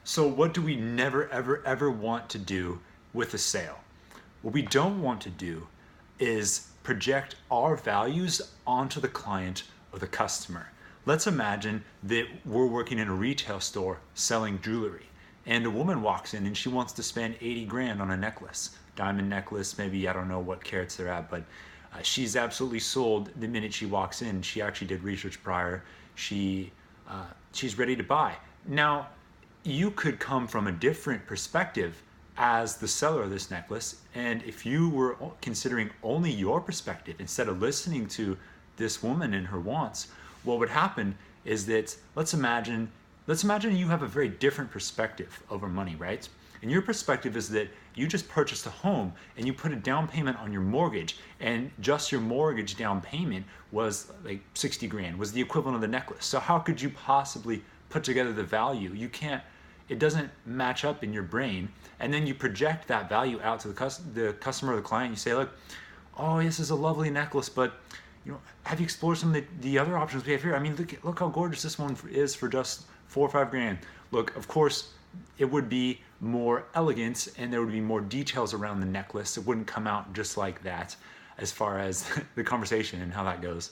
So what do we never, ever, ever want to do with a sale? What we don't want to do is project our values onto the client or the customer. Let's imagine that we're working in a retail store selling jewelry, and a woman walks in and she wants to spend 80 grand on a necklace, diamond necklace, maybe, I don't know what carats they're at, but she's absolutely sold the minute she walks in. She actually did research prior. She's ready to buy. Now, you could come from a different perspective as the seller of this necklace, and if you were considering only your perspective instead of listening to this woman and her wants, what would happen is that let's imagine you have a very different perspective over money, right? And your perspective is that you just purchased a home and you put a down payment on your mortgage, and just your mortgage down payment was like 60 grand, was the equivalent of the necklace. So how could you possibly put together the value? You can't, it doesn't match up in your brain. And then you project that value out to the customer or the client. You say, look, oh, this is a lovely necklace, but have you explored some of the other options we have here? I mean, look how gorgeous this one is for just 4 or 5 grand. Look, of course, it would be more elegant and there would be more details around the necklace. It wouldn't come out just like that as far as the conversation and how that goes.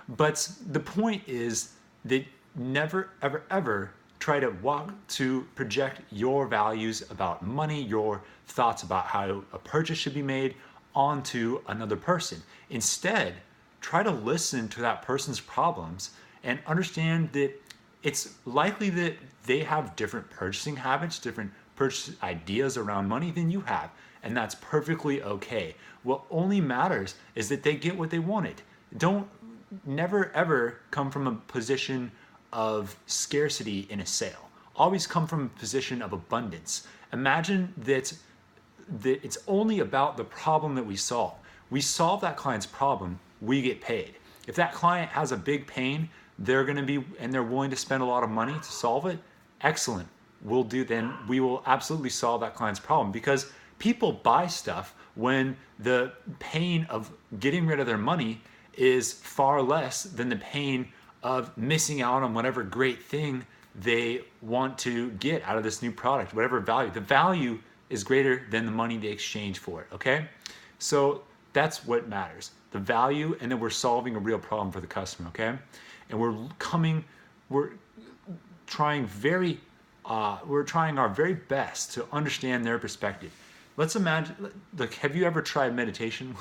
But the point is that never, ever, ever try to project your values about money, your thoughts about how a purchase should be made onto another person. Instead, try to listen to that person's problems and understand that it's likely that they have different purchasing habits, different purchase ideas around money than you have, and that's perfectly okay. What only matters is that they get what they wanted. Don't never ever come from a position of scarcity in a sale. Always come from a position of abundance. Imagine that it's only about the problem that we solve. We solve that client's problem, we get paid. If that client has a big pain, they're willing to spend a lot of money to solve it, excellent. We will absolutely solve that client's problem, because people buy stuff when the pain of getting rid of their money is far less than the pain of missing out on whatever great thing they want to get out of this new product, whatever value. The value is greater than the money they exchange for it, okay? So that's what matters, the value, and then we're solving a real problem for the customer, okay? And we're trying our very best to understand their perspective. Let's imagine, like, have you ever tried meditation?